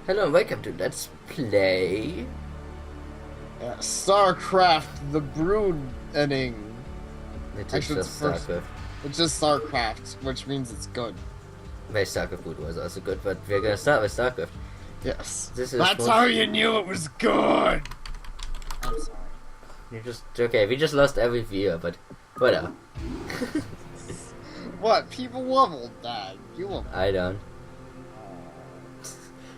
Hello and welcome to Let's Play. Starcraft, the Brood ending. It's Actually, just it's first. Starcraft. It's just Starcraft, which means it's good. Well, Starcraft Food was also good, but we're gonna start with Starcraft. Yes. This is That's how you knew it was good! I'm sorry. We just lost every viewer, but whatever. What? People leveled that. You leveled. I don't.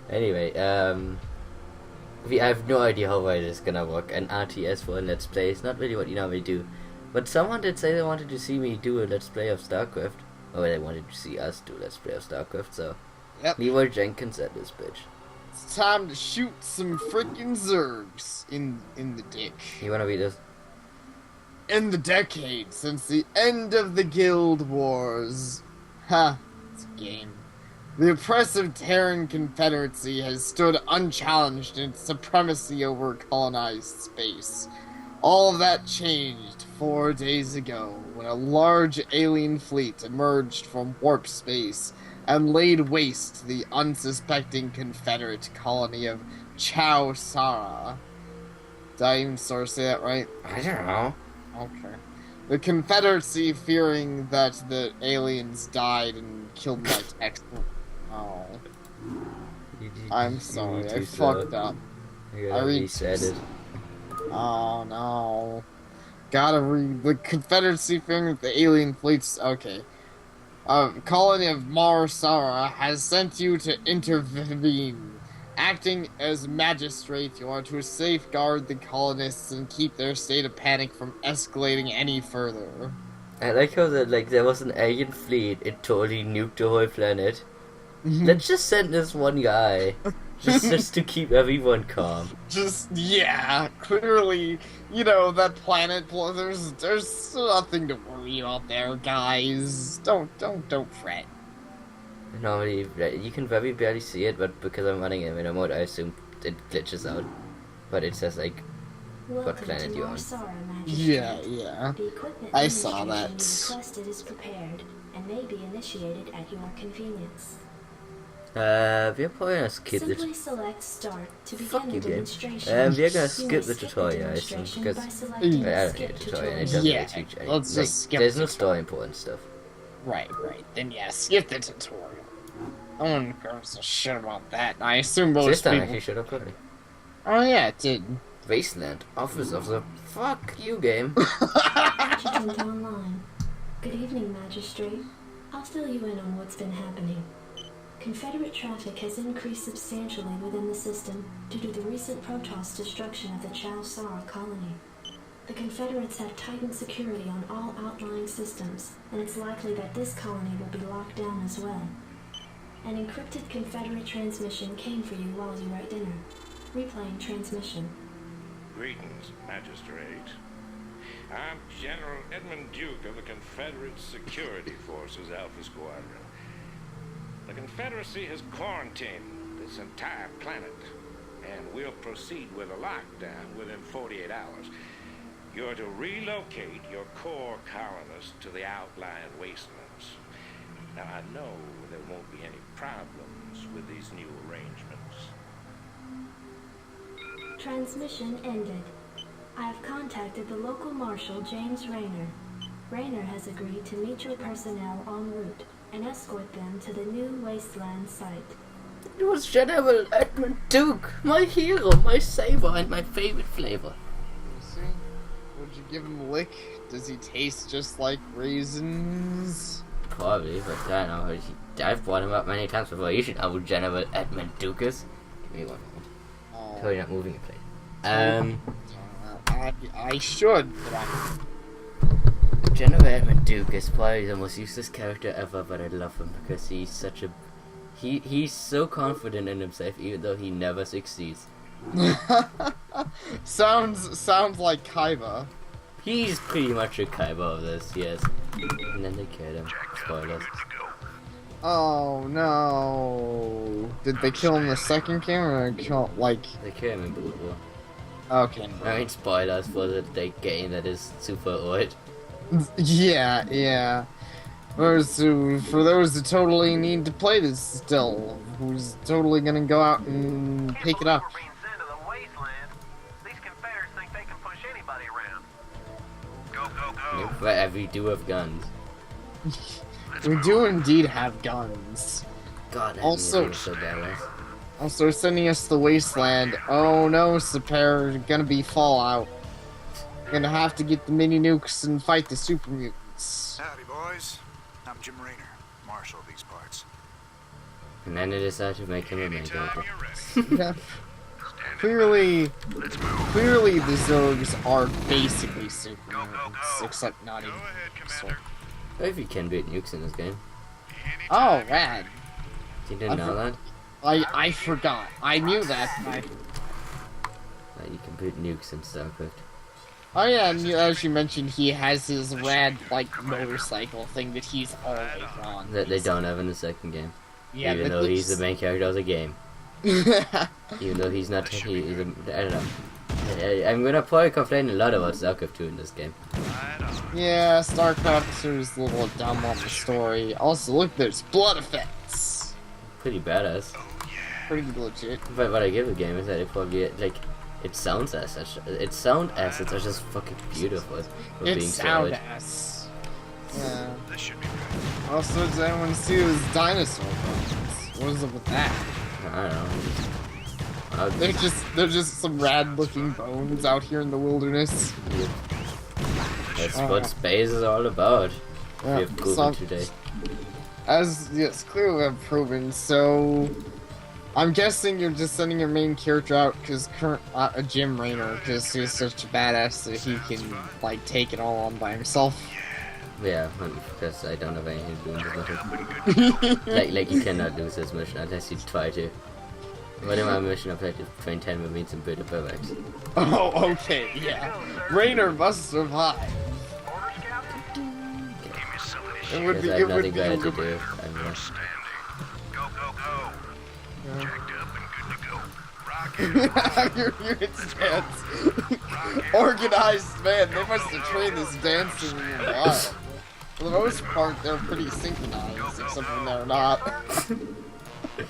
Anyway, I have no idea how well it is gonna work. An RTS for a Let's Play is not really what you normally do. But someone did say they wanted to see me do a Let's Play of Starcraft. Or they wanted to see us do a Let's Play of Starcraft, so... Yep. Leroy Jenkins at this bitch. It's time to shoot some freaking Zergs in the dick. You wanna read this? In the decade since the end of the Guild Wars. Ha, it's a game. The oppressive Terran Confederacy has stood unchallenged in its supremacy over colonized space. All of that changed 4 days ago when a large alien fleet emerged from warp space and laid waste the unsuspecting Confederate colony of Chow Sara. Did I even sort of say that right? I don't know. Okay. The Confederacy, fearing that the aliens died and killed my text. Oh. I'm sorry, I fucked up. I reset it. Oh no. Gotta read. The Confederacy, fearing that the alien fleets. Okay. Colony of Marsara has sent you to intervene. Acting as magistrate, you are to safeguard the colonists and keep their state of panic from escalating any further. I like how there was an alien fleet, it totally nuked the whole planet. Let's just send this one guy. Just to keep everyone calm. Yeah, clearly, that planet, there's nothing to worry about there, guys. Don't fret. Normally, you can very barely see it, but because I'm running in winter mode, I assume it glitches out. But it says, what planet you're on. Yeah. I saw that. Requested is prepared and may be initiated at your convenience. We're probably gonna skip the Simply select start to begin Fuck the you, game. demonstration. We're gonna You skip may the tutorial, I assume, demonstration because by selecting I don't need a skip tutorial, and it tutorial. doesn't Yeah, really teach anything. let's just skip there's the no tutorial. story important stuff. Right. Then yeah, skip the tutorial. No one gives a shit about that. I assume most This time people... actually shut up already. Oh yeah, it did. Wasteland, Office of the... Fuck you, game. Adjutant online. Good evening, Magistrate. I'll fill you in on what's been happening. Confederate traffic has increased substantially within the system due to the recent Protoss destruction of the Chow Sara colony. The Confederates have tightened security on all outlying systems, and it's likely that this colony will be locked down as well. An encrypted Confederate transmission came for you while you were at dinner. Replaying transmission. Greetings, Magistrate. I'm General Edmund Duke of the Confederate Security Forces Alpha Squadron. The Confederacy has quarantined this entire planet, and we'll proceed with a lockdown within 48 hours. You're to relocate your core colonists to the outlying wastelands. Now, I know there won't be any problems with these new arrangements. Transmission ended. I have contacted the local marshal, James Rayner. Rayner has agreed to meet your personnel en route and escort them to the new wasteland site. It was General Edmund Duke, my hero, my savior, and my favorite flavor. See? Would you give him a lick? Does he taste just like raisins? Probably, but I don't know. I've brought him up many times before. You should know who General Edmund Duke is. Give me one moment. Oh, Totally not moving a plate. I should, but I... General Edmund Duke is probably the most useless character ever, but I love him because he's such a... He's so confident in himself, even though he never succeeds. sounds like Kaiba. He's pretty much a Kaiba of this, yes. And then they killed him. Spoilers. Oh no! Did they kill him the second game, or kill They killed him in Brood War. Okay. I mean, spoilers for the game that is super old. Yeah. For those who totally need to play this still, who's totally gonna go out and pick it up. Being sent to the wasteland. These Confederates think they can push anybody around. Go, go, go. But we do have guns. We do indeed have guns. God, Also- so badass. Also sending us to the wasteland. Oh no, Sapare, gonna be fallout. Gonna have to get the mini nukes and fight the super mutants. Howdy, boys. I'm Jim Raynor, marshal of these parts. And then they decide to make him a main character. Yeah. Clearly the Zergs are basically super mutants, except not even. So. What if you can beat nukes in this game? Oh, rad. You didn't know that? I forgot. I knew that. Like you can beat nukes in Starcraft. Oh yeah, and as you mentioned, he has his rad, like, motorcycle thing that he's always on. That they don't have in the second game. Yeah, Even though he's the main character of the game. Even though he's not, he's a, I don't know. I'm gonna probably complain a lot about Starcraft 2 in this game. Yeah, Starcraft 2 is a little dumb on the story. Also, look, there's blood effects. Pretty badass. Pretty legit. But what I give the game is that it probably, like, its sound assets are just fucking beautiful. For being It's so sound good. ass. Yeah. This should be good. Also, does anyone see those dinosaur bones? What is up with that? I don't know. They're just some rad looking bones out here in the wilderness. That's what space is all about. Yeah, We have proven today. As yes, clearly I've proven. So, I'm guessing you're just sending your main character out because Jim Raynor, because he's such a badass that he can like take it all on by himself. Yeah, because I don't have anything to do in this mission. like you cannot lose this mission unless you try to. One of my mission I've had to train 10 Marines and build a barracks. Oh, okay, yeah. Raynor must survive. It would Because be. I It have would nothing be. better to do. Go, go, go. Yeah. Checked up and good to go. Rocket. Your units dance. Organized, man. They must have trained this dancing in a while. For the most part, they're pretty synchronized, except when they're not.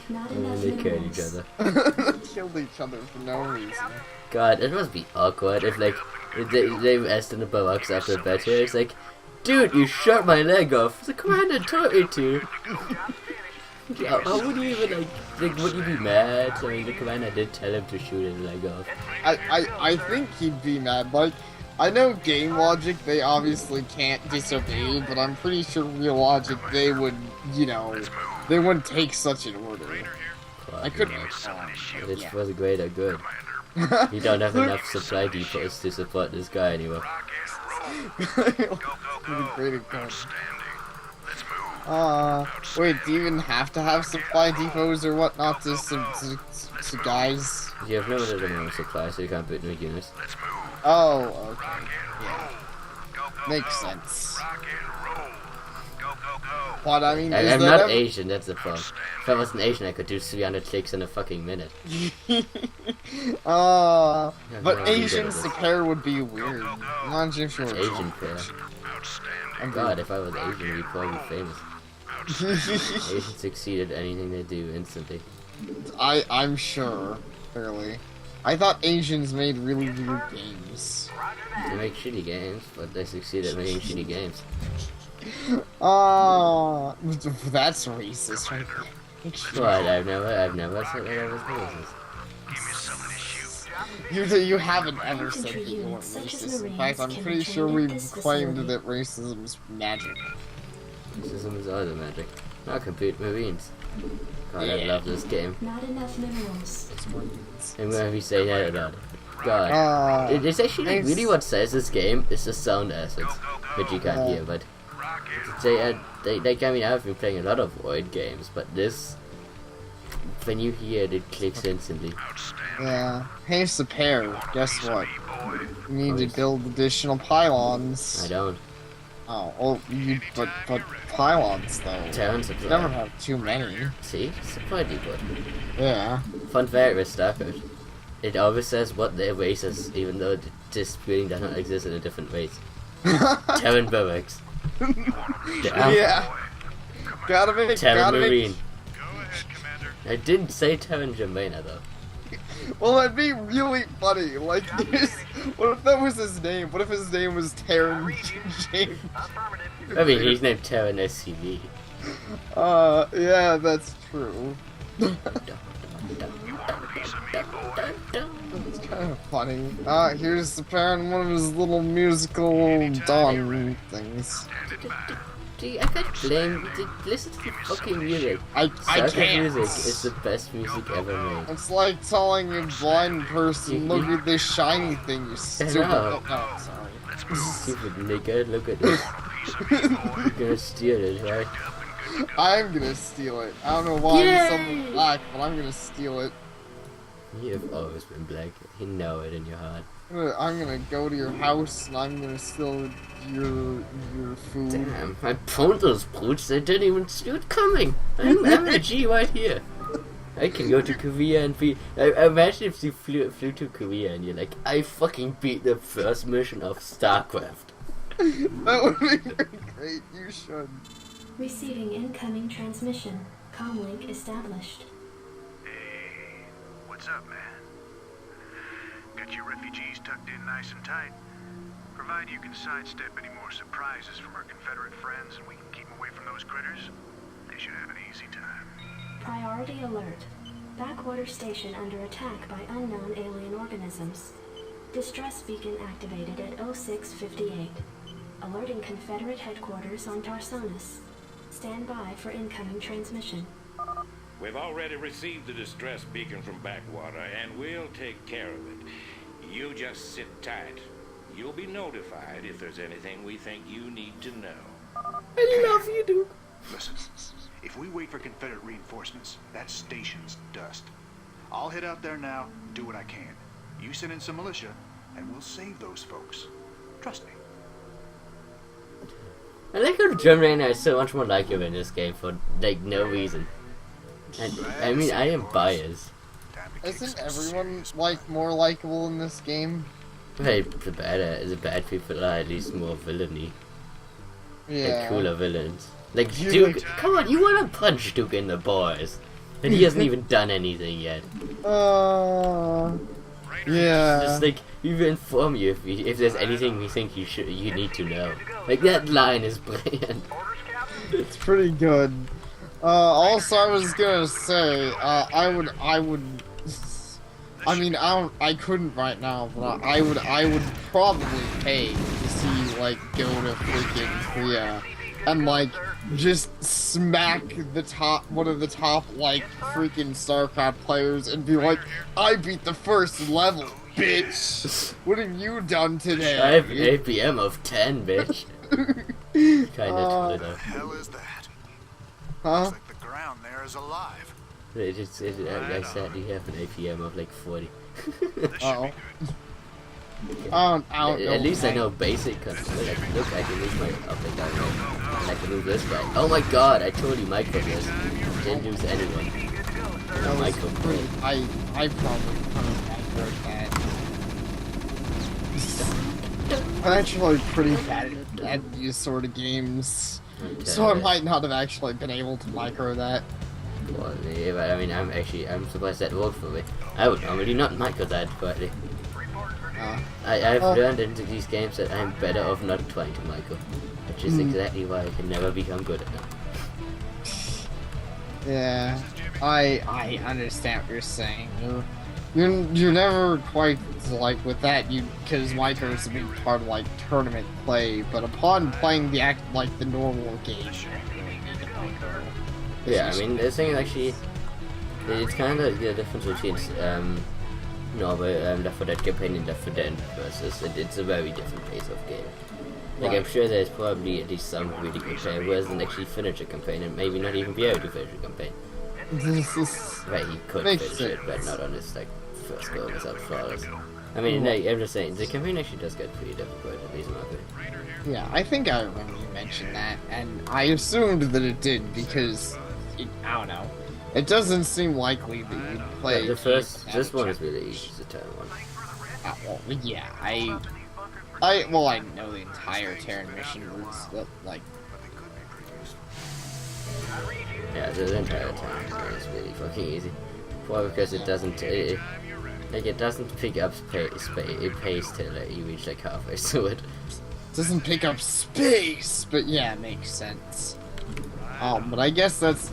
Not And enough then they kill each minerals. other. Killed each other for no reason. God, it must be awkward if like they asked in the barracks after a battle. It's like, dude, you shot my leg off. The commander told me to. How would you even like would you be mad? I mean, the commander did tell him to shoot his leg off. I think he'd be mad. Like, I know game logic, they obviously can't disobey, but I'm pretty sure real logic, they would, you know, they wouldn't take such an order. I could be wrong. It's Yeah. for the greater good. You don't have enough supply depots to support this guy anymore. For the greater good. Wait, do you even have to have supply depots or whatnot to guys? You have limited amount of supply, so you can't put new units. Oh, okay. Yeah. Makes sense. But I mean, is I'm there not ever- Asian, that's the problem. If I wasn't Asian, I could do 300 clicks in a fucking minute. But no, Asian you get it. Sapare would be weird. Imagine if you were Asian player. Oh god, if I was Asian, we'd probably be famous. Asians succeed at anything they do instantly. I'm sure, clearly. I thought Asians made really weird games. They make shitty games, but they succeed at making shitty games. That's racist, right? What? I've never said that I was racist. You haven't ever said that you weren't racist. In fact, I'm pretty sure we've claimed that racism's magic. Racism is all the magic. Not complete Marines. God, I Yeah. love this game. Not enough minerals. I'm gonna be saying that a lot. God. It's actually like, really what says this game is the sound assets, which you can't hear, but I mean, I've been playing a lot of Void games, but this, when you hear it, it clicks instantly. Yeah. Hey, Sapare, guess what? You need to build additional pylons. I don't. Oh, well, but pylons though. Terran You never supply. have too many. See? Supply depot. Yeah. Fun fact with Starcraft. It always says what their race is, even though this building does not exist in a different race. Terran barracks. Yeah. Gotta make. Terran Marine. Go ahead, Commander. I didn't say Terran Germana though. Well, that'd be really funny. Like, what if that was his name? What if his name was Terran James? Affirmative. I mean, he's named Terran SCV. Yeah, that's true. It's kind of funny. Here's apparently one of his little musical dawn things. Gee, I can't blame. Listen to the fucking music. I Starcraft can't. music is the best music ever made. It's like telling a blind person, look at this shiny thing, you stupid. know. Oh, sorry. Stupid nigga, look at this. You're gonna steal it, right? I'm gonna steal it. I don't know why I'm so black, but I'm gonna steal it. You have always been black. You know it in your heart. I'm gonna go to your house and I'm gonna steal your food. Damn, I phoned those brutes. They didn't even see it coming. I'm a G right here. I can go to Korea and be. Imagine if you flew to Korea and you're like, I fucking beat the first mission of Starcraft. That would be very great. You should. Receiving incoming transmission. Comlink established. Hey, what's up, man? Got your refugees tucked in nice and tight. Provided you can sidestep any more surprises from our Confederate friends and we can keep them away from those critters, they should have an easy time. Priority alert. Backwater station under attack by unknown alien organisms. Distress beacon activated at 0658. Alerting Confederate headquarters on Tarsonis. Stand by for incoming transmission. We've already received the distress beacon from Backwater, and we'll take care of it. You just sit tight. You'll be notified if there's anything we think you need to know. I love you, Duke. Listen, if we wait for Confederate reinforcements, that station's dust. I'll head out there now, do what I can. You send in some militia, and we'll save those folks. Trust me. I like how Germany is so much more likable in this game for like no reason. And I mean, I am biased. Time to kick Isn't some everyone serious like more likable in this game? Hey, the bad people are at least more villainy. Yeah. And cooler villains. Like You Duke, like- come on, you wanna punch Duke in the balls. And he hasn't even done anything yet. Yeah. Just like, we will inform you if there's anything we think you need to know. Like, that line is brilliant. It's pretty good. Also, I was gonna say, I mean, I couldn't right now, but I would probably pay to see, like, go to freaking Korea and, like, just smack one of the top, like, freaking Starcraft players and be like, I beat the first level, bitch! What have you done today? I have an APM of 10, bitch. Kinda What Twitter. the hell is that? Huh? Looks like the ground there is alive. I sadly have an APM of like 40. This should Uh-oh. be good. I don't know. At least I know basic control. Like, look, I can move my up and down right. And I can move this guy. Oh my god, I totally micro this. Didn't lose anyone. That was Micro pretty, I probably kind of heard that. I'm actually pretty bad at these sort of games, so I might not have actually been able to micro that. Well, yeah, but I mean, I'm surprised that worked for me. I would normally not micro that correctly. I've learned in these games that I'm better off not trying to micro, which is exactly why I can never become good at them. Yeah, I understand what you're saying. You're never quite like with that, because micro is a big part of like tournament play, but upon playing the normal game, you don't really need to micro. Yeah, I mean, the thing is actually, it's kind of the difference between normal Left 4 Dead campaign and Left 4 Dead versus it's a very different pace of game. Like, I'm sure there's probably at least some really good player who hasn't actually finished a campaign and maybe not even be able to finish a campaign. Right, he could Makes finish it, but sense. not on his like first go without flawless. I mean, like, I'm just saying, the campaign actually does get pretty difficult, at least in my opinion. Yeah, I think I remember you mentioned that, and I assumed that it did because I don't know. It doesn't seem likely that you'd play. Yeah, this one is really easy, the turn one. Well, yeah, I know the entire Terran mission was like. But they could be pretty useful. Yeah, the entire time is really fucking easy. Probably because it doesn't, it doesn't pick up pace till you reach like halfway through it. Doesn't pick up space, but yeah, it makes sense. But I guess that's,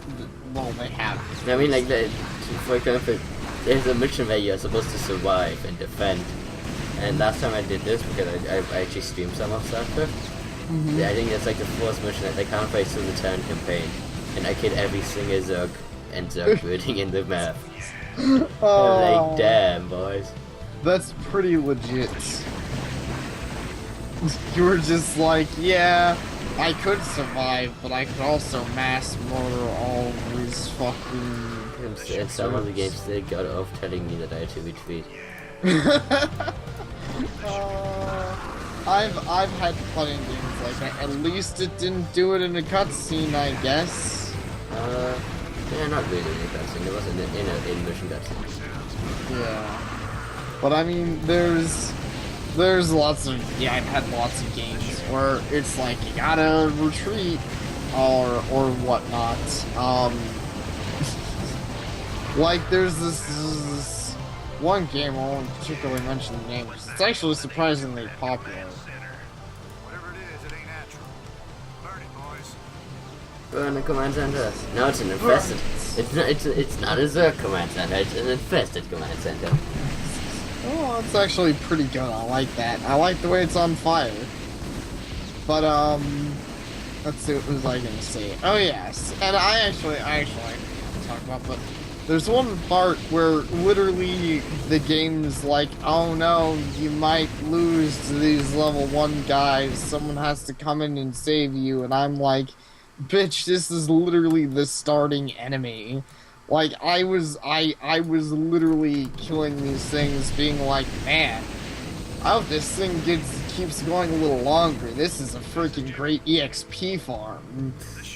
well, they have. I mean, like, for example, there's a mission where you're supposed to survive and defend. And last time I did this, because I actually streamed some of Starcraft, yeah, I think that's like the fourth mission at like halfway through the Terran campaign. And I killed every single Zerg and Zerg building in the map. I'm like, damn, boys. That's pretty legit. You were just like, yeah, I could survive, but I could also mass murder all these fucking... And some of the games still got off telling me that I had to retreat. I've had plenty of games like that. At least it didn't do it in a cutscene, I guess. Yeah, not really in a cutscene. It wasn't in a mission cutscene. Yeah. But I mean, there's lots of, yeah, I've had lots of games where it's like you gotta retreat or whatnot. Like there's this one game, I won't particularly mention the name, it's actually surprisingly popular. Whatever it is, it ain't natural. Burn it, boys. Burn the command center. No, it's an infested. It's not a Zerg command center. It's an infested command center. Oh, it's actually pretty good. I like that. I like the way it's on fire. But let's see, what was I gonna say? Oh yes, and I actually talk about, but there's one part where literally the game's like, oh no, you might lose to these level 1 guys. Someone has to come in and save you, and I'm like, bitch, this is literally the starting enemy. Like, I was literally killing these things, being like, man, I hope this thing keeps going a little longer. This is a freaking great EXP farm.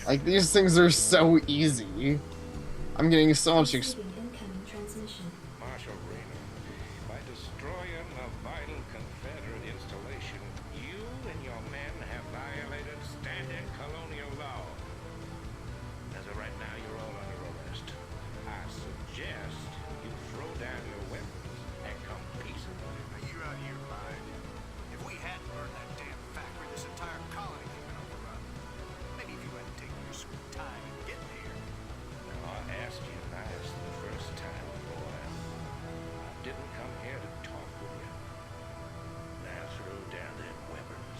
Like, these things are so easy. I'm getting so much Receiving incoming transmission. Marshal Reno, by destroying a vital Confederate installation, you and your men have violated standard colonial law. As of right now, you're all under arrest. I suggest you throw down your weapons and come peaceably. Are you out of your mind? If we hadn't burned that damn factory, this entire colony could have been overrun. Maybe if you hadn't taken your sweet time in getting here. Now, I asked you nice the first time, boy. I didn't come here to talk with you. Now throw down them weapons.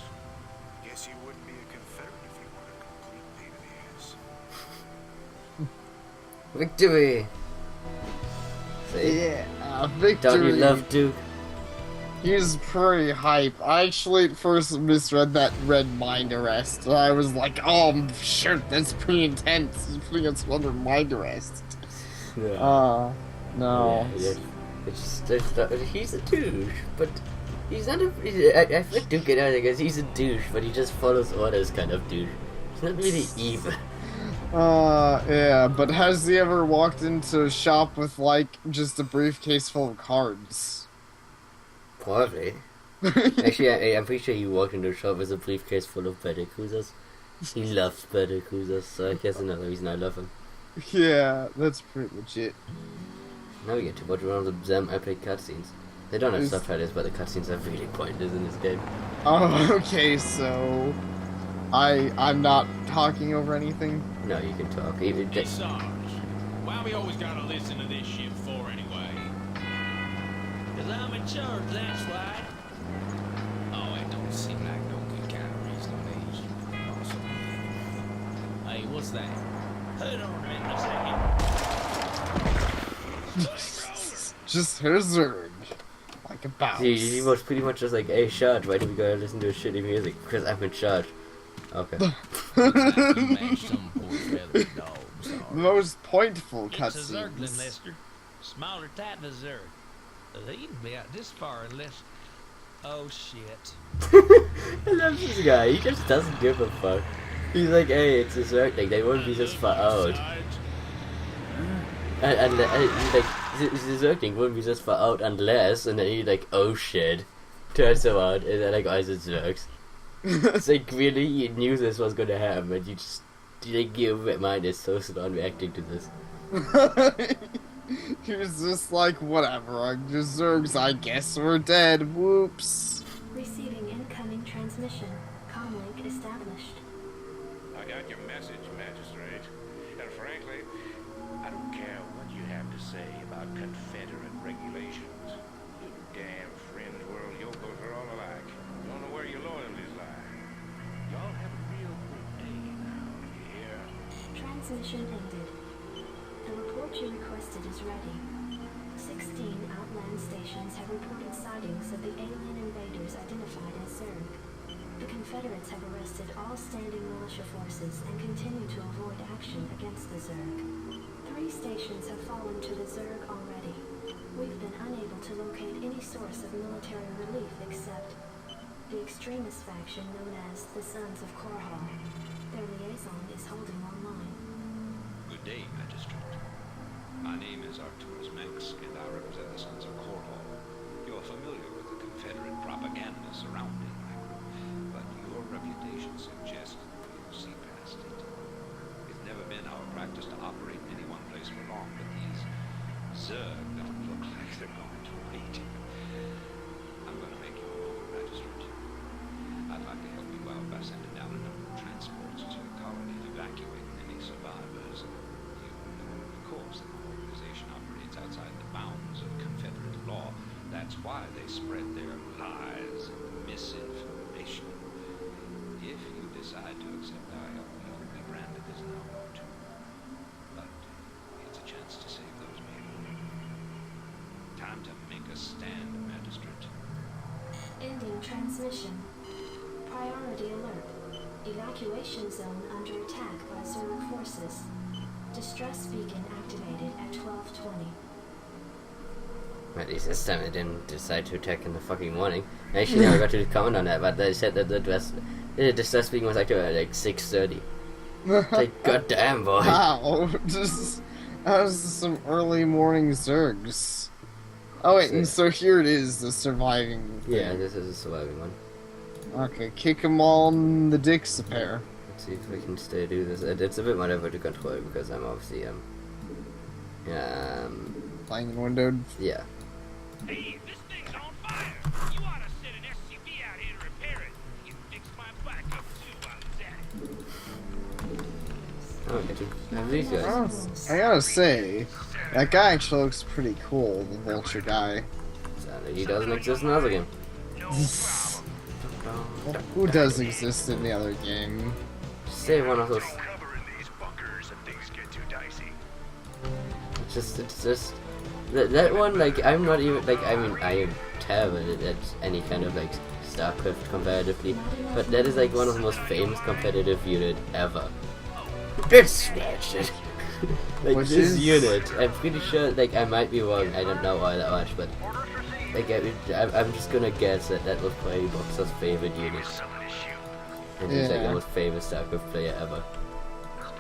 Guess you wouldn't be a Confederate if you weren't a complete pain in the ass. Victory! See? Yeah, victory. Don't you love Duke? He's pretty hype. I actually at first misread that red mind arrest. I was like, oh, shit, that's pretty intense. He's putting us under mind arrest. Yeah. No. Yeah, he's a douche, but he's not I put Duke in there because he's a douche, but he just follows orders kind of douche. He's not really evil. Yeah, but has he ever walked into a shop with, like, just a briefcase full of cards? Probably. Actually, I'm pretty sure he walked into a shop with a briefcase full of better cruisers. He loves better cruisers, so I guess another reason I love him. Yeah, that's pretty legit. Now we get to watch one of them epic cutscenes. They don't have subtitles, but the cutscenes are really pointless in this game. Oh, okay, so... I'm not talking over anything? No, you can talk. Hey, Sarge, why we always gotta listen to this shit for anyway? 'Cause I'm in charge, that's why. Oh, it don't seem like no good kind of reason on these. Also, hey, what's that? Hold on a minute, a second. Just her Zerg. Like a bounce. He was pretty much just like, hey, Sarge, why do we gotta listen to shitty music? Because I'm in charge. Okay. Some poor feathered dog, Sarge. Most pointful It's a Zergling, cutscenes. Lester. Smaller type of Zerg. He'd be out this far unless... Oh, shit. I love this guy. He just doesn't give a fuck. He's like, hey, it's a Zerg thing. They won't be this far out. And he's like, the Zerg thing won't be this far out unless, and then he's like, oh shit. Turns around, and then like, oh, it's Zergs. It's like, really, you knew this was gonna happen, but you just like, your mind is so slow on reacting to this. He was just like, whatever, just Zergs, I guess we're dead, whoops. Receiving incoming transmission. Comlink established. I got your message, Magistrate. And frankly, I don't care what you have to say about Confederate regulations. You damn fringe world yokels are all alike. You don't know where your loyalties lie. Y'all have a real good day now, you hear? Transmission ended. The report you requested is ready. 16 outland stations have reported sightings of the alien invaders identified as Zerg. The Confederates have arrested all standing militia forces and continue to avoid action against the Zerg. 3 stations have fallen to the Zerg already. We've been unable to locate any source of military relief except the extremist faction known as the Sons of Korhal. Their liaison is holding online. Good day, Magistrate. My name is Arcturus Manx, and I represent the Sons of Korhal. You're familiar with the Confederate propaganda surrounding my group, but your reputation suggests you'll see past it. It's never been our practice to operate in any one place for long, but these Zerg don't look like they're going to wait. I'm going to make you an offer, Magistrate. I'd like to help you out by sending down a number of transports to the colony and evacuating any survivors. You know, of course, that my organization operates outside the bounds of Confederate law. That's why they spread their lies and misinformation. If you decide to accept our help, you will be branded as an outlaw too. But it's a chance to save those people. Time to make a stand, Magistrate. Ending transmission. Priority alert. Evacuation zone under attack by Zerg forces. Distress beacon activated at 12:20. At least this time I didn't decide to attack in the fucking morning. I actually never got to comment on that, but they said that the distress beacon was activated at like 6:30. Like, goddamn, boy. Wow, just that was some early morning Zergs. Oh wait, and so here it is, the surviving thing. Yeah, this is a surviving one. Okay, kick them all in the dick, Sapare. Let's see if we can still do this. It's a bit more effort to control because I'm obviously Playing in windowed. yeah. Hey, this thing's on fire! You ought to send an SUV out here to repair it. You fix my bike up too while it's at it. Oh, I get to have these guys. I gotta say, that guy actually looks pretty cool, the vulture guy. So he doesn't exist in another game. No problem. Who does exist in the other game? Say one of those. Cover in these bunkers and things get too dicey. It's just that one. Like, I'm not even like. I mean, I am terrible at any kind of like Starcraft competitively, but that is like one of the most famous competitive unit ever. It's Ratchet. Like, Which this is- unit, I'm pretty sure. Like, I might be wrong. I don't know all that much, but like, I'm just gonna guess that was probably Boxer's favorite unit, and he's like Yeah. the most famous Starcraft player ever.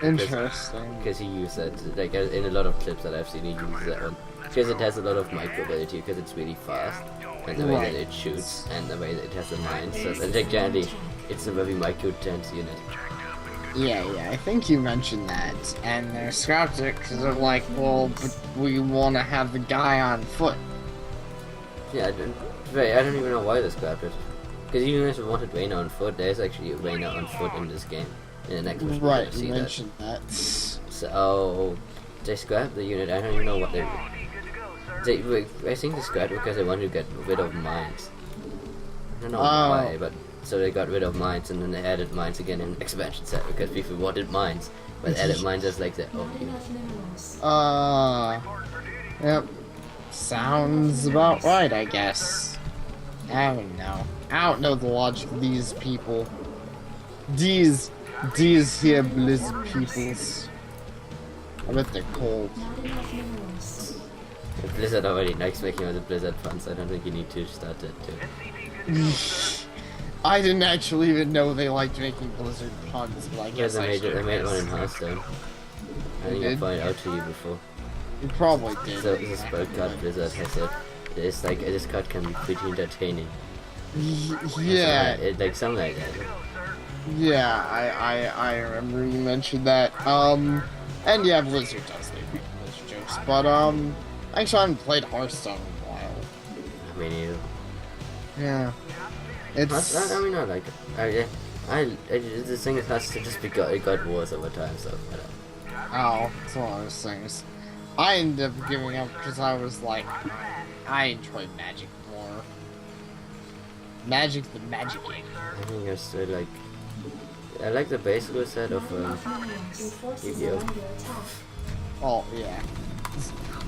Interesting. Because he used that, like, in a lot of clips that I've seen, he uses that one. Because it has a lot of micromobility, because it's really fast, and the way Right. that it shoots, and the way that it has the mines. So, like, generally, it's a very micro-tense unit. Yeah, I think you mentioned that, and they're scrapped it because they're like, well, but we want to have the guy on foot. Yeah, I don't even know why they scrapped it. Because even if we wanted Reyna on foot, there's actually Reyna on foot in this game. In the next mission, we're Right, gonna see you that. mentioned that. So, they scrapped the unit. I don't even know what they. I think they scrapped it because they wanted to get rid of mines. I don't know why, but so they got rid of mines and then they added mines again in expansion set because people wanted mines, but added mines as like the Not enough minerals. Yep. Sounds about right, I guess. I don't know. I don't know the logic of these people. These here blizzard peoples. I bet they're cold. Not enough minerals. Blizzard already likes making all the Blizzard puns. I don't think you need to start that too. I didn't actually even know they liked making blizzard puns, but I Yeah, guess I should. they made one in Hearthstone. I think I did? pointed out to you before. You probably did. So this spell card Blizzard has it. It's like this card can be pretty entertaining. Yeah. It like something like that. Yeah, I remember you mentioned that. And yeah, Blizzard does make Blizzard jokes, but actually I haven't played Hearthstone in a while. I mean, you. Yeah, it's. I mean, I like it. The thing has to just be it got worse over time, so whatever. Oh, it's one of those things. I ended up giving up because I was like, I enjoy Magic more. Magic's the magic game. I think I still like. I like the base rule set of Yu-Gi-Oh. Oh yeah.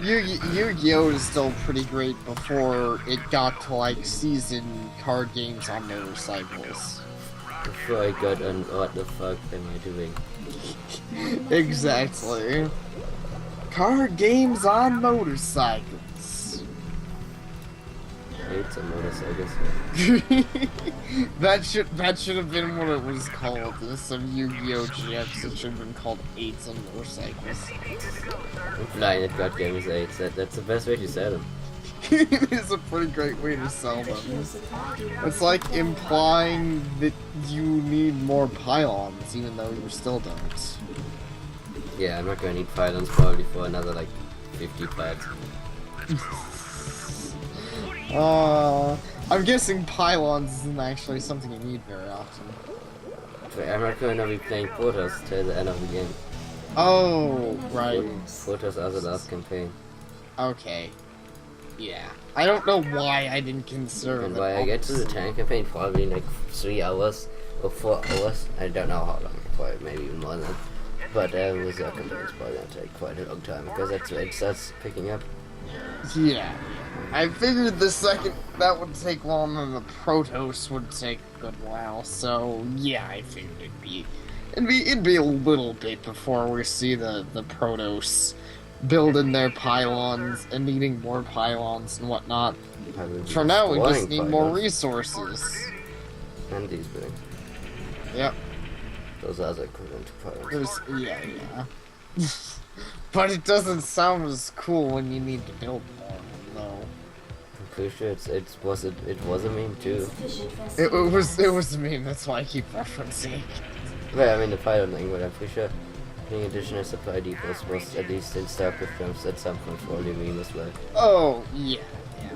Yu-Gi-Oh is still pretty great before it got to like season card games on motorcycles. Before I got on what the fuck am I doing? Exactly. Card games on motorcycles. I hate some motorcycles. that should have been what it was called. Instead of Yu-Gi-Oh! GX, it should have been called 8s on motorcycles. I'm flying at God Games 8. That's the best way to sell them. It is a pretty great way to sell them. It's like implying that you need more pylons, even though you still don't. Yeah, I'm not gonna need pylons probably for another like 50 packs. I'm guessing pylons isn't actually something you need very often. I'm not gonna be playing Protoss till the end of the game. Oh, right. Protoss are the last campaign. Okay. Yeah. I don't know why I didn't consider And that. by I get to the tank campaign, probably in like 3 hours or 4 hours. I don't know how long, probably maybe even more than that. But the Zerg campaign is probably gonna take quite a long time because that's when it starts picking up. Yeah. I figured the second that would take long and the Protoss would take a good while, so yeah, I figured it'd be a little bit before we see the Protoss building their pylons and needing more pylons and whatnot. For now, we just need more resources. And these buildings. Yep. Those are the equivalent to pylons. Yeah. But it doesn't sound as cool when you need to build more, though. I'm pretty sure it was a meme too. It was a meme. That's why I keep referencing. Well, I mean the pylon thing, but I'm pretty sure being additional supply depots was at least in Starcraft terms at some point probably a meme as well. Oh yeah,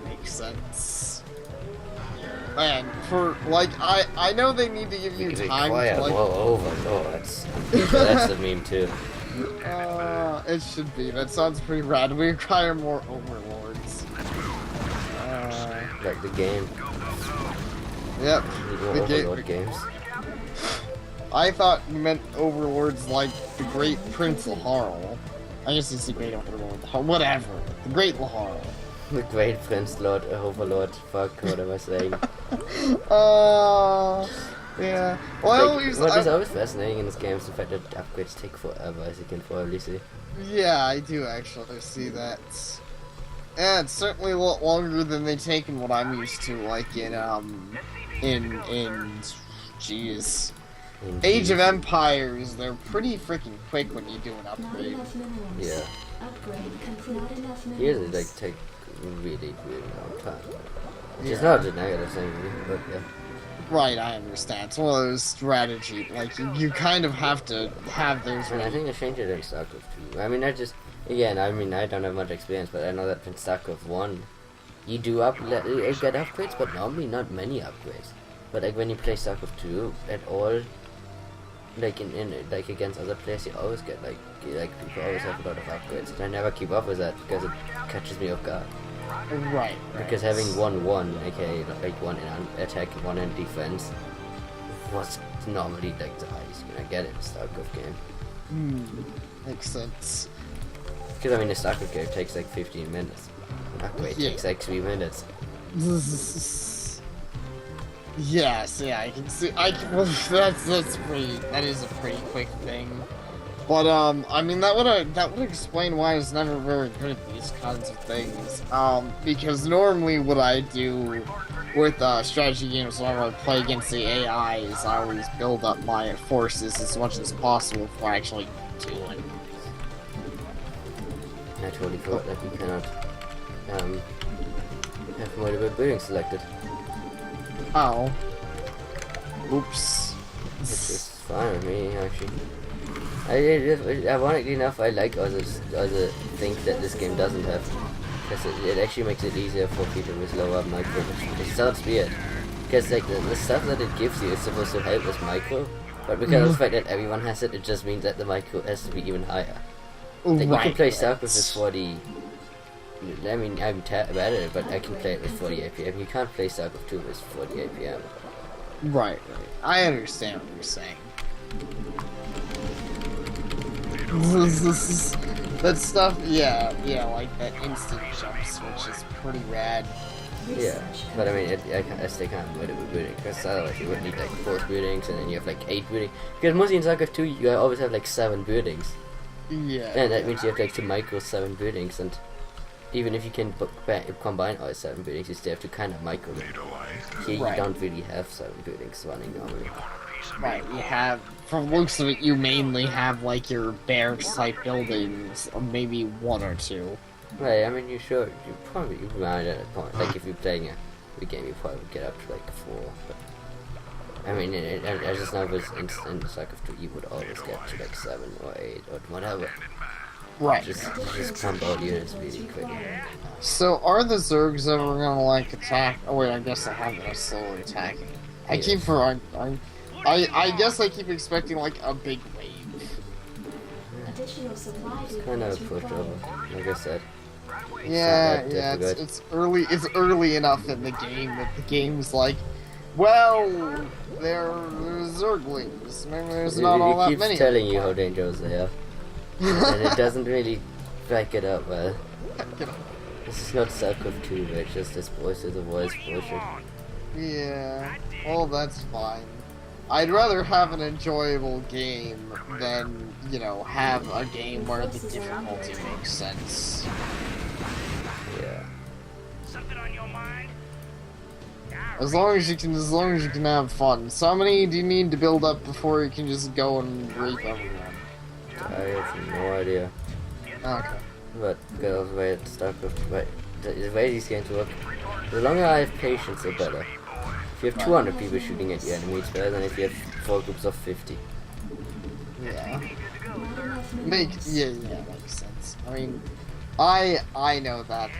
makes sense. And for like, I know they need to give you time to like. Whoa, overlords. That's a meme too. It should be. That sounds pretty rad. We require more overlords. Like the game. Yep. The overlord games. I thought you meant overlords like the Great Prince Laharl. I guess it's the Great Overlord. Whatever. The Great Laharl. The Great Prince Lord Overlord. Fuck, what am I saying? Yeah. Well, like, what is always fascinating in this game is the fact that upgrades take forever, as you can probably see. Yeah, I do actually see that. Yeah, it's certainly a lot longer than they take in what I'm used to, like jeez. Age of Empires, they're pretty freaking quick when you do an upgrade. Yeah. Here they like take really long time. Which is not a negative thing, but yeah. Right, I understand. It's one of those strategy, like, you kind of have to have those... And I think they changed it in Starcraft 2. I mean, I don't have much experience, but I know that in Starcraft 1, you do get upgrades, but normally not many upgrades. But like when you play Starcraft 2 at all, like like against other players, you always get like people always have a lot of upgrades. And I never keep up with that because it catches me off guard. Right. Because having 1-1, aka like 1 in attack, 1 in defense, was normally like the highest you can get in a Starcraft game. Makes sense. Because I mean, the Starcraft game takes like 15 minutes. An upgrade takes like 3 minutes. Yes, yeah, I can see. Well, that is a pretty quick thing. But I mean that would explain why I was never very good at these kinds of things. Because normally what I do with strategy games whenever I play against the AI is I always build up my forces as much as possible before I actually do it. I totally forgot that you cannot have multiple buildings selected. Oh. Oops. which is fine with me actually. Ironically enough, I like other things that this game doesn't have, because it actually makes it easier for people with lower micro, which sounds weird. Because like the stuff that it gives you is supposed to help with micro, but because of the fact that everyone has it, it just means that the micro has to be even higher. Like you can play Starcraft with 40. I mean, I'm bad at it, but I can play it with 40 APM. You can't play Starcraft 2 with 40 APM. Right. I understand what you're saying. That stuff, yeah, like that instant jump switch is pretty rad. Yeah, but I mean, I still can't avoid it with booting, because otherwise you would need like 4 bootings, and then you have like 8 bootings. Because mostly in Starcraft 2, you always have like 7 bootings. Yeah. And that means you have like to micro 7 bootings, and even if you can combine all 7 bootings, you still have to kind of micro them. Here you don't really have 7 bootings running normally. Right, you have, from the looks of it, you mainly have like your barracks type buildings, or maybe 1 or 2. Right, I mean, you probably run at a point, like if you're playing a game, you probably get up to like 4, but I mean, I just know with in Starcraft 2, you would always get to like 7 or 8 or whatever. Right. Just pump out units really quickly. So, are the Zergs ever gonna like attack? Oh wait, I guess I have them slowly attacking. I guess I keep expecting like a big wave. It's kind of pushed over, like I said. Yeah, it's early. It's early enough in the game that the game's like, well, there's Zerglings. Maybe there's not all that many. It keeps telling you how dangerous they are, and it doesn't really back it up well. This is not Starcraft 2, where it's just this voice of the voice bullshit. Yeah, well, that's fine. I'd rather have an enjoyable game than, you know, have a game where the difficulty makes sense. Yeah. Something on your mind? As long as you can have fun. So how many do you need to build up before you can just go and rape everyone? I have no idea. Okay. But because of the way Starcraft, the way these games work, the longer I have patience, the better. If you have 200 people shooting at your enemy, it's better than if you have 4 groups of 50. Yeah. Makes sense. I mean, I know that.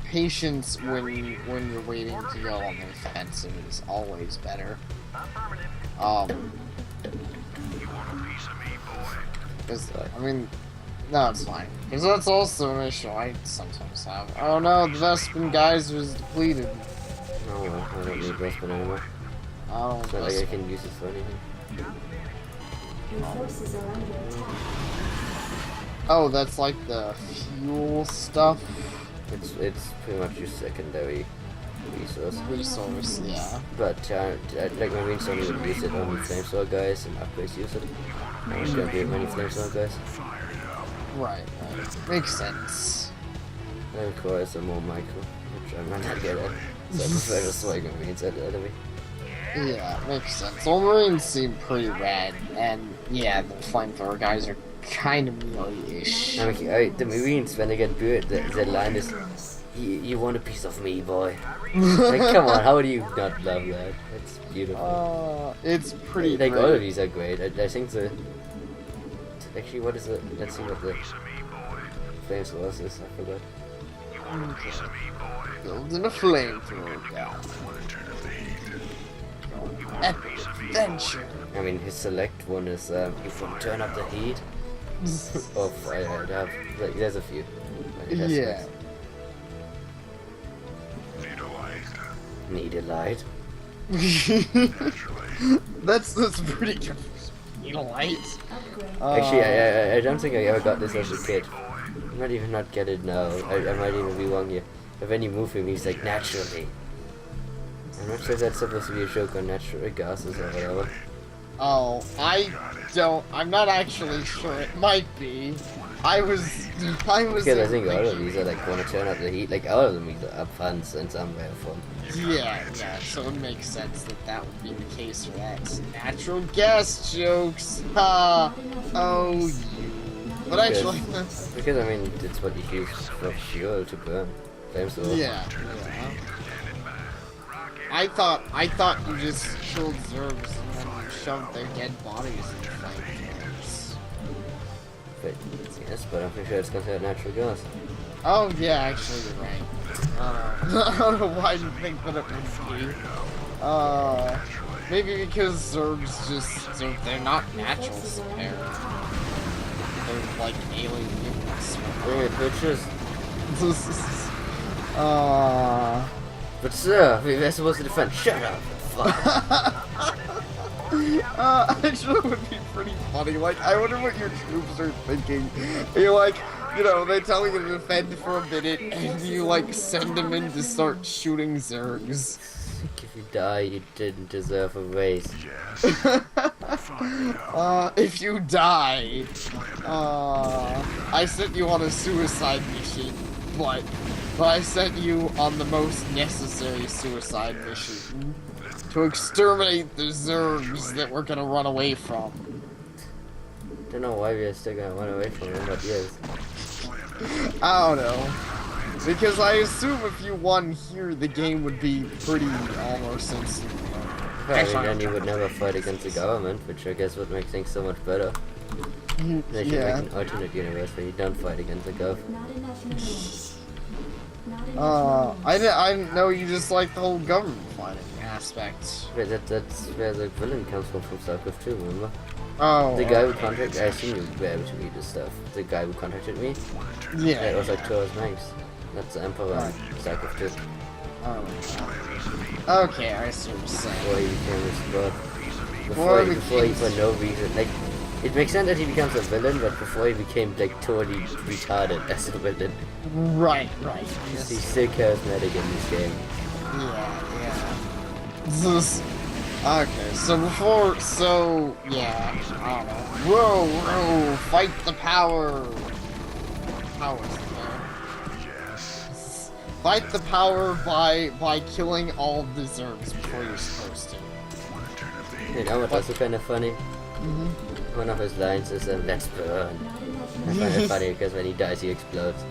Patience when you're waiting to go on the offensive is always better. I mean, no, it's fine. Because that's also an issue I sometimes have. Oh no, the Vespin geyser is depleted. Oh well, I don't need Vespin anymore. It's not like I can use it for anything. Oh, that's like the fuel stuff? It's pretty much your secondary resource. Yeah. But like my main son would use it on flamethrower guys, and upgrades use it. I was gonna be many flamethrower guys. Right. Makes sense. And of course some more micro, which I'm not good at. So I prefer just swing Marines at the enemy. Yeah, makes sense. Well, Marines seem pretty rad, and yeah, the flamethrower guys are kind of melee-ish. I mean, the Marines, when they get good, their line is, you want a piece of me, boy. Like, come on, how do you not love that? It's beautiful. It's pretty like, great. all of these are great. I think actually, what is it? Let's see what the flamethrower is, I forgot. Building a flamethrower guy. Epic adventure. I mean, his select one is, if you turn up the heat. Oh, there's a few. Yeah. Need a light. That's pretty good. Need a light? Actually, I don't think I ever got this as a kid. I might even not get it now. I might even be wrong here. But when you move him, he's like, naturally. I'm not sure if that's supposed to be a joke on natural gases or whatever. Oh, I'm not actually sure. It might be. I was. Because I think all of these are like want to turn up the heat. Like all of them either up fans in some way or form. Yeah. So it makes sense that would be the case for that. Natural gas jokes. Ha! Oh, you. But actually, because I mean, it's what you use for fuel to burn. Flamethrower. Yeah. I thought you just killed Zergs and then shove their dead bodies into flamethrowers. But, yes, but I'm pretty sure it's considered natural gas. Oh yeah, actually you're right. I don't know why you think that it would be. Maybe because Zergs they're not natural Sapare. They're like alien mutants. Weird bitches. uh... But sir, we were supposed to defend. Shut up! Fuck. Actually, it would be pretty funny. Like, I wonder what your troops are thinking. You're like, you know, they tell you to defend for a minute, and you like send them in to start shooting Zergs. If you die, you didn't deserve a raise. If you die, I sent you on a suicide mission, but I sent you on the most necessary suicide mission to exterminate the Zergs that we're gonna run away from. Don't know why we're still gonna run away from them, but yes. I don't know. Because I assume if you won here, the game would be pretty almost instant. Probably then you would never fight against the government, which I guess would make things so much better. They should Yeah. make an alternate universe where you don't fight against the gov. Not enough minerals. Not enough I minerals. didn't know you just like the whole government fighting aspect. Wait, that's where the villain comes from Starcraft 2, remember? Oh. The guy who contacted, I assume you were able to read this stuff. The guy who contacted me, Yeah. it was like Taurus Manx. That's the Emperor in Starcraft 2. Oh. Okay, I see what you're saying. Before he became this god. Before he Before he became- for no reason, like, it makes sense that he becomes a villain, but before he became like totally retarded as a villain. Right. He's Yes. still charismatic in this game. Yeah. This. Okay, yeah, I don't know. Row, fight the power. Powers there. Fight the power by killing all the Zergs before you're supposed to. You know what's also kind of funny? Mm-hmm. One of his lines is let's burn. Not enough I minerals. find it funny because when he dies he explodes.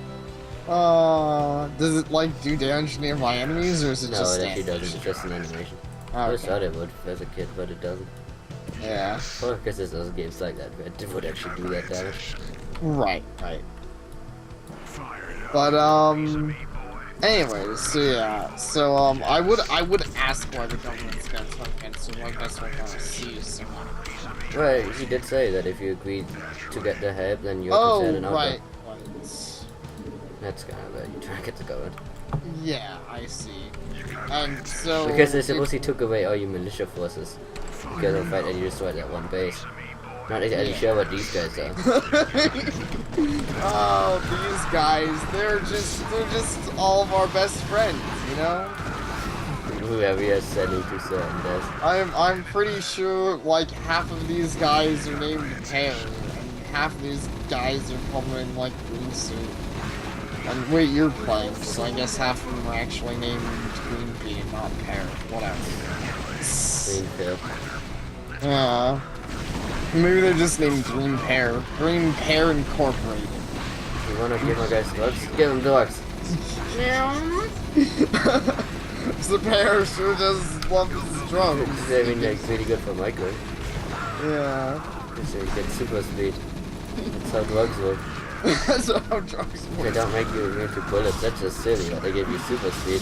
Does it like do damage near my enemies, or is it No, just it actually damage? doesn't, it's just an animation. I Oh, always okay. thought it would as a kid, but it doesn't. Yeah. Well, because there's other games like that where it would actually do that damage. Right. But anyways, so I would ask why the government's gonna turn against you. I guess we're gonna see soon. Well, he did say that if you agreed to get the help, then you're Oh, considered an outlaw. right. That's kind of where you try to get the government. Yeah, I see. And so Because they supposedly took away all your militia forces because of the fact that you destroyed that one base. Not exactly sure what these guys are. Oh, these guys, they're just all of our best friends, you know? Whoever you're sending to certain deaths. I'm pretty sure like half of these guys are named Pear, and half of these guys are probably in like green suit. And wait, you're playing, so I guess half of them are actually named Green Pea and not Pear. Whatever. Greenfield. Yeah. Maybe they're just named Green Pear. Green Pear Incorporated. You wanna give my guys drugs? Give them drugs. The Pear sure does love his drugs. I mean, it's really good for Michael. Yeah. So you get super speed. That's how drugs work. That's how drugs They work. don't make you immune to bullets. That's just silly, but they give you super speed.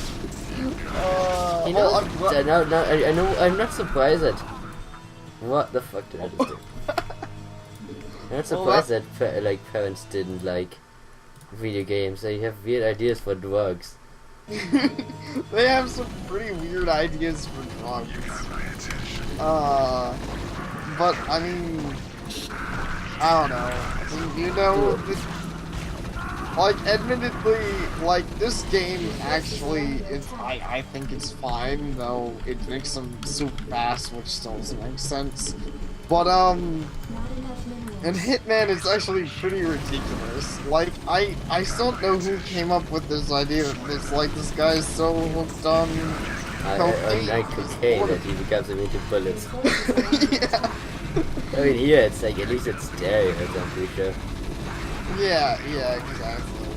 You well, know, I know, I'm not surprised at... What the fuck did I just do? I'm not surprised that parents didn't like video games. They have weird ideas for drugs. They have some pretty weird ideas for drugs. But I mean, I don't know. You know, like, admittedly, like, this game actually is, I think it's fine, though it makes them super fast, which still doesn't make sense. But, Not enough minerals. in Hitman, it's actually pretty ridiculous. Like, I still don't know who came up with this idea of this, like, this guy is so hooked on cocaine. I cocaine that he becomes immune to bullets. Yeah. I mean, here it's like, at least it's steroids, I'm pretty sure. Yeah, exactly.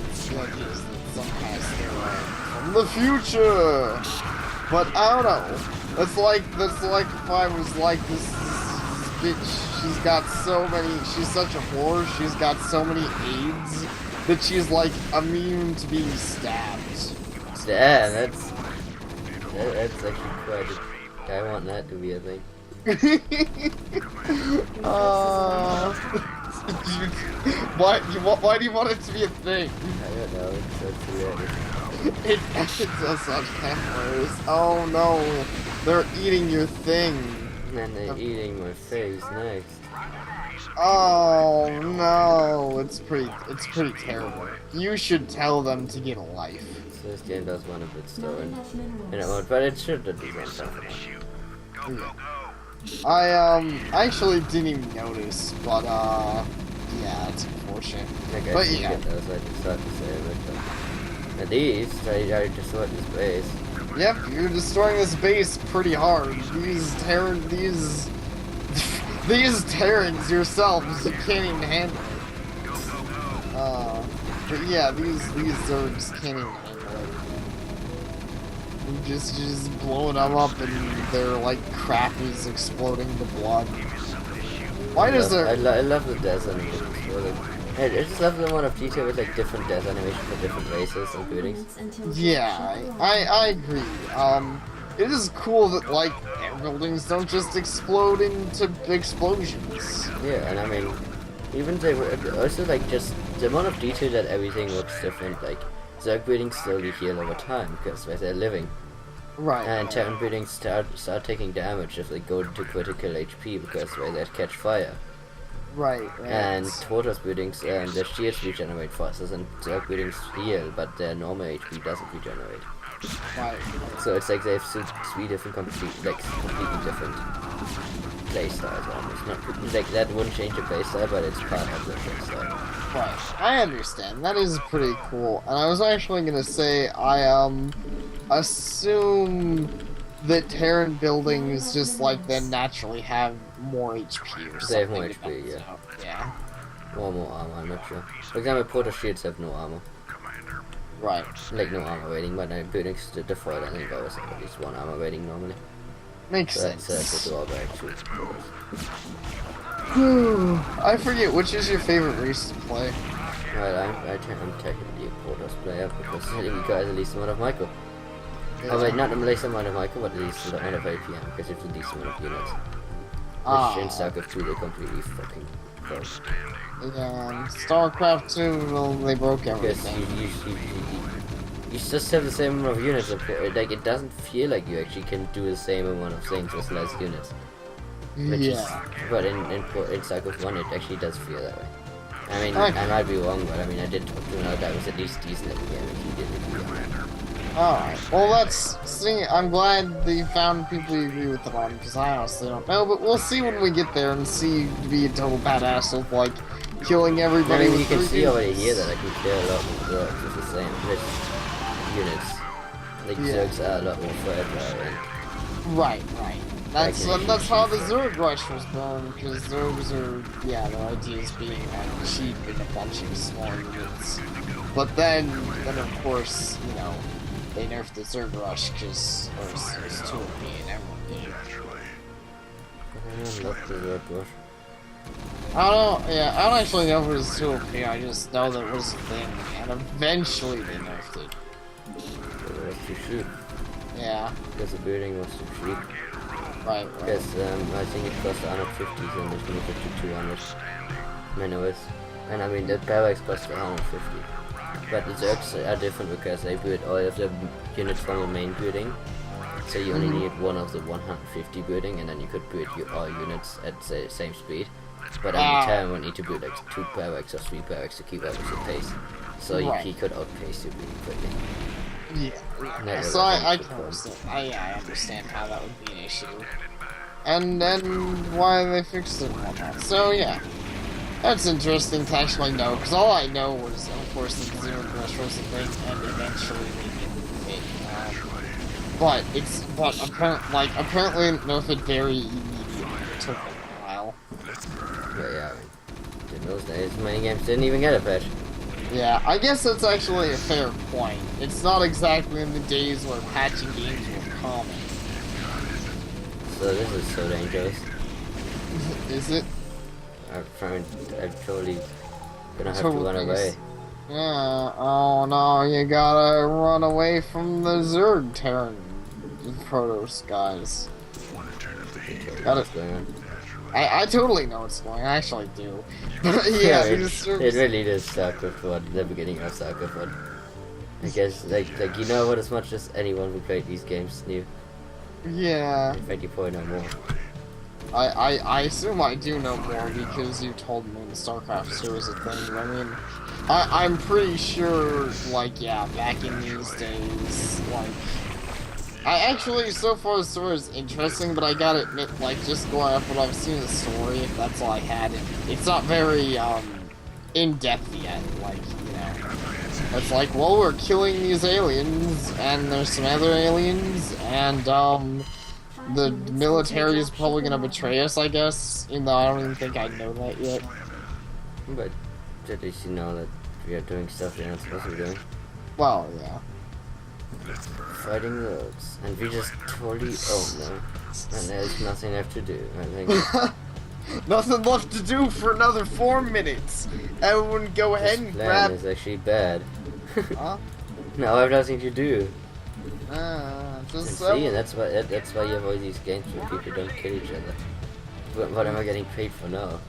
It's like it's some kind of steroid from the future. But I don't know. That's like if I was like this bitch. She's got so many. She's such a whore. She's got so many AIDS that she's like immune to being stabbed. Yeah, that's actually quite. I want that to be a thing. Why do you want it to be a thing? I don't know. It's weird. It does such hilarious. Oh no, they're eating your thing. And they're eating my face next. Oh no, it's pretty terrible. You should tell them to get a life. So this game does want a bit Not stolen. enough You minerals. know, but it should have been something. I actually didn't even notice, but yeah, it's unfortunate. Like I But didn't yeah. get those, I just thought to say it. But at least I just saw this base. Yep, you're destroying this base pretty hard. These Terrans yourselves, you can't even handle it. But yeah, these Zergs can't even handle it. You just blowing them up and their like crap is exploding the blood. Why does there? I love the death animation. I just love the amount of detail with like different death animation for different races and buildings. Minutes until Yeah, I agree. It is cool that like their buildings don't just explode into explosions. Yeah, and I mean, even they were also like just the amount of detail that everything looks different. Like Zerg buildings slowly heal over time because they're living, Right. and Terran buildings start taking damage if they go to critical HP because they catch fire. Right. And Protoss buildings their shields regenerate faster than Zerg buildings heal, but their normal HP doesn't regenerate. Right. So it's like they have three different completely different playstyles almost. Not like that wouldn't change the playstyle, but it's part of the playstyle. Right. I understand. That is pretty cool. And I was actually gonna say I assume that Terran buildings just like then naturally have more HP or something. They have more HP, yeah. So, yeah. Or more armor, I'm not sure. For example, Protoss shields have no armor. Right. Like no armor rating, but buildings to default I think always have at least one armor rating normally. Makes So that's sense. a drawback to I forget which is your favorite race to play. Well, I'm technically a Protoss player because you guys at least amount of micro. Yeah. Oh wait, not the least amount of micro, but at least the amount of APM, because it's the least amount of units. Which in Starcraft 2 they completely fucking broke. Yeah, Starcraft 2, well, they broke Because everything. you just have the same amount of units, like it doesn't feel like you actually can do the same amount of things with less units. Yeah. But in Starcraft 1 it actually does feel that way. I mean, Okay. I might be wrong, but I mean I did talk to another guy who was at least decent at the game and he did agree on that. Alright, well see, I'm glad that you found people you agree with it on, because I honestly don't know, but we'll see when we get there and see you be a total badass of, like, killing I everybody mean, with you can 3 see already units. here that I can kill a lot more Zergs with the same units. Like Yeah. Zergs are a lot more fragile and Right. That's Like, that's how the Zerg Rush was born, because Zergs are, yeah, their ideas being, like, cheap and a bunch of small units. But then of course, you know, they nerfed the Zerg Rush, because it was too OP and everyone did it. I love the Zerg Rush. I don't actually know if it was too OP, I just know that it was a thing, and eventually they nerfed it. It was too cheap. Yeah, Because the building was too cheap. right. Because I think it cost 150 and it's gonna get to 200 minerals. And I mean the barracks cost 150. But the Zergs are different because they build all of the units from the main building. So you only need one of the 150 building and then you could build all units at the same speed. But every time we need to build like 2 barracks or 3 barracks to keep up with the pace. So he could outpace you really quickly. Yeah. Never So really I good can fun. understand. I understand how that would be an issue. And then why they fixed it and whatnot. So yeah. That's interesting to actually know, because all I know was, of course, that the Zero Rush was a thing, and eventually they didn't fit. But apparently it nerfed it very immediately. It took a while. Yeah, I mean, in those days many games didn't even get a patch. Yeah, I guess that's actually a fair point. It's not exactly in the days where patching games were common. So this is so dangerous. Is it? I'm totally gonna have to run away. Yeah, oh no, you gotta run away from the Zerg Terran Protos guys. What's going on? I totally know what's going on, I actually do. But yeah, it, these it Zergs... really is Starcraft 1, the beginning of Starcraft 1. I guess, like you know what, as much as anyone who played these games knew. Yeah. In fact, you probably know more. I assume I do know more because you told me the Starcraft 2 was a thing. I mean, I'm pretty sure, like, yeah, back in these days, like, I actually, so far the story is interesting, but I gotta admit, like, just going off what I've seen in the story, if that's all I had, it's not very, in-depth yet, like, you know. It's like, well, we're killing these aliens, and there's some other aliens, and, the military is probably gonna betray us, I guess, even though I don't even think I know that yet. But at least you know that we are doing stuff you're not supposed to be doing. Well, yeah. Fighting roads, and we just totally own them, and there's nothing left to do. I think Nothing left to do for another 4 minutes. Everyone go ahead and this plan grab... is actually bad. Huh? Now I have nothing to do. Just And see, and that's why you have all these games where people don't kill each other. What am I getting paid for now?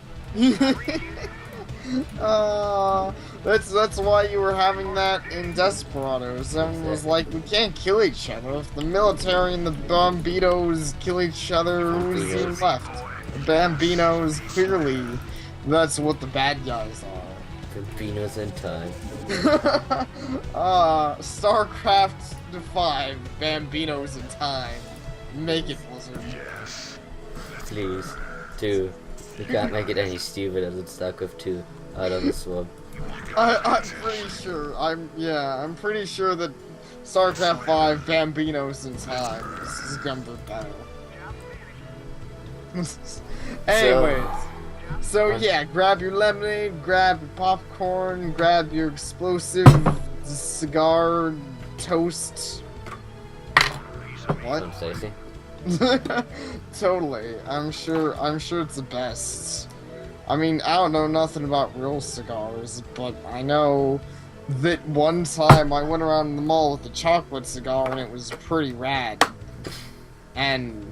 That's why you were having that in Desperados. Everyone was like, we can't kill each other. If the military and the Bambinos kill each other, who's left? The Bambinos, clearly, that's what the bad guys are. Bambinos in time. Starcraft 5, Bambinos in time. Make it, Blizzard. Please, 2. You can't make it any stupider than StarCraft 2 out of the swamp. I'm pretty sure. I'm pretty sure that StarCraft 5 Bambinos in time is gonna be better. Anyways, so yeah, grab your lemonade, grab your popcorn, grab your explosive cigar toast. What? I'm Stacy. Totally. I'm sure it's the best. I mean, I don't know nothing about real cigars, but I know that one time I went around the mall with a chocolate cigar and it was pretty rad. And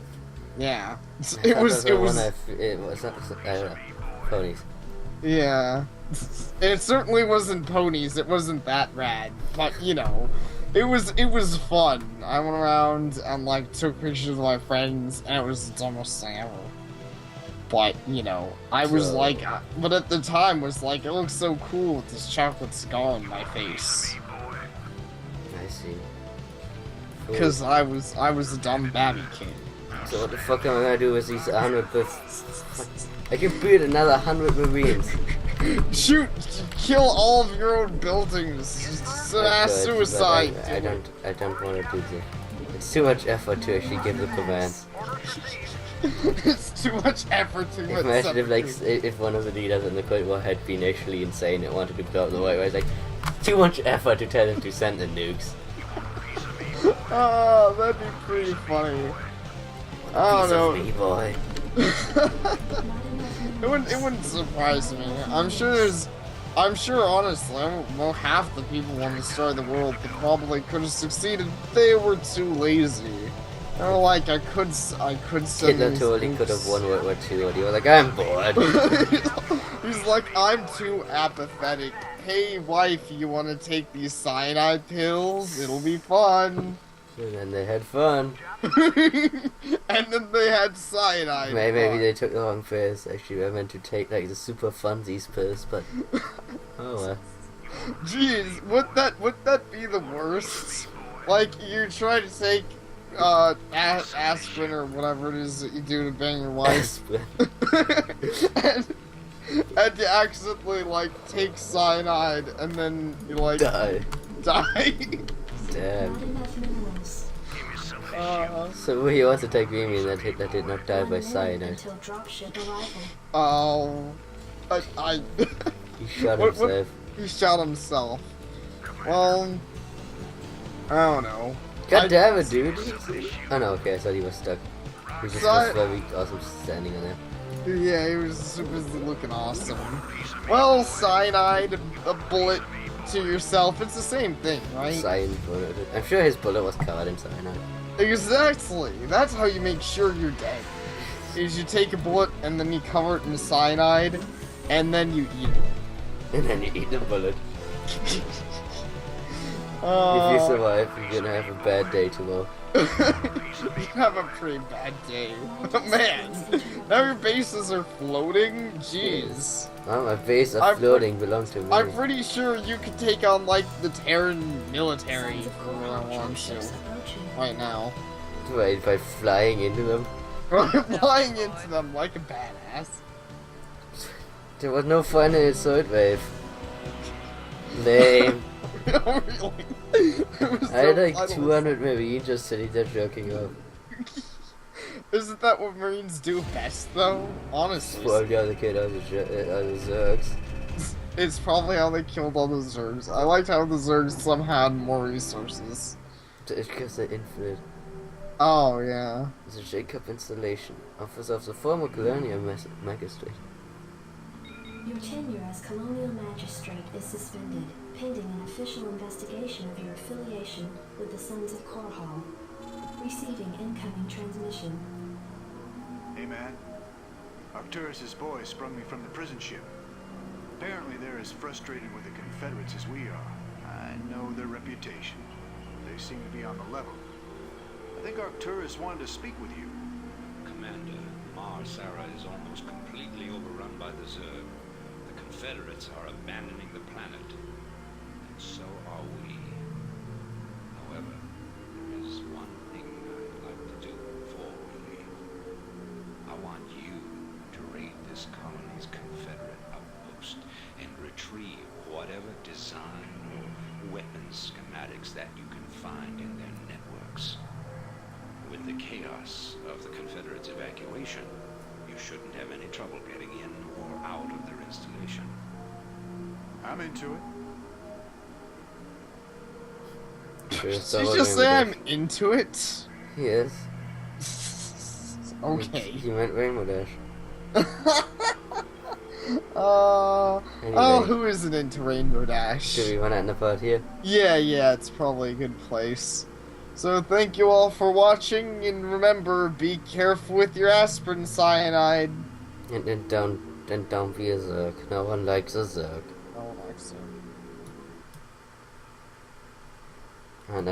yeah, it was not, I don't know, ponies. Yeah. It certainly wasn't ponies. It wasn't that rad, but you know, it was fun. I went around and like took pictures with my friends, and it was the dumbest thing ever. But you know, I was like, but at the time was like, it looks so cool with this chocolate cigar in my face. I see. Because I was a dumb babby kid. So what the fuck am I gonna do with these 100 bits? I can build another 100 Marines. Shoot! Kill all of your own buildings. Suicide. I don't want to do this. It's too much effort to actually give the commands. It's too much effort to imagine if one of the leaders in the Cold War had been actually insane and wanted to blow up the White House. Like, too much effort to tell them to send the nukes. Oh, that'd be pretty funny. I don't know. Me, boy. It wouldn't surprise me. I'm sure honestly, well, half the people on the Star of the World that probably could have succeeded. They were too lazy. They were like, I could send Hitler totally could have won World War II, and he was like, I'm bored. He's like, I'm too apathetic. Hey, wife, you want to take these cyanide pills? It'll be fun. And then they had fun. And then they had cyanide. Maybe they took the wrong pills. Actually, I meant to take like the super funsies pills, but oh well. Jeez, would that be the worst? Like you try to take aspirin or whatever it is that you do to bang your wife, and you accidentally like take cyanide and then you like die. Damn. So he wants to take Mimi that did not die by cyanide. Oh, He shot himself. He shot himself. Well, I don't know. God damn it, dude. Oh no, okay, I thought he was stuck. He just So was very awesome standing on there. yeah, he was super looking awesome. Well, cyanide, a bullet to yourself, it's the same thing, right? Cyan bullet. I'm sure his bullet was covered in cyanide. Exactly. That's how you make sure you're dead. Is you take a bullet and then you cover it in cyanide, and then you eat it. And then you eat the bullet. If you survive, you're gonna have a bad day tomorrow. You have a pretty bad day. Man, now your bases are floating? Jeez. Oh, my base of I'm floating belongs to me. I'm pretty sure you could take on, like, the Terran military Signs of for core where I hull want to. ships approaching. Right now. Right, by flying into them. Flying into them like a badass. There was no fun in its third wave. Lame. No, really. It was I had so like pointless. 200 Marines just sitting there jerking off. Isn't that what Marines do best, though? Honestly. Well, the other kid on the Zergs. It's probably how they killed all the Zergs. I liked how the Zergs somehow had more resources. It's because they're infinite. Oh, yeah. The Jacob installation. Office of the former colonial magistrate. Your tenure as colonial magistrate is suspended, pending an official investigation of your affiliation with the Sons of Korhal. Receiving incoming transmission. Hey, man. Arcturus' boys sprung me from the prison ship. Apparently they're as frustrated with the Confederates as we are. I know their reputation. They seem to be on the level. I think Arcturus wanted to speak with you. Commander, Mars Sara is almost completely overrun by the Zerg. The Confederates are abandoning the planet. And so are we. However, there is one thing I'd like to do before we leave. I want you to raid this colony's Confederate outpost and retrieve whatever design or weapons schematics that you can find in their networks. With the chaos of the Confederates' evacuation, you shouldn't have any trouble getting in or out of their installation. I'm into it. Sure, Did you just say I'm into it? Yes. Okay. You meant Rainbow Dash. Oh, Anyway. who isn't into Rainbow Dash? Do we want to end the part here? Yeah, it's probably a good place. So thank you all for watching, and remember, be careful with your aspirin cyanide. And don't be a Zerg. No one likes a Zerg. No one likes it.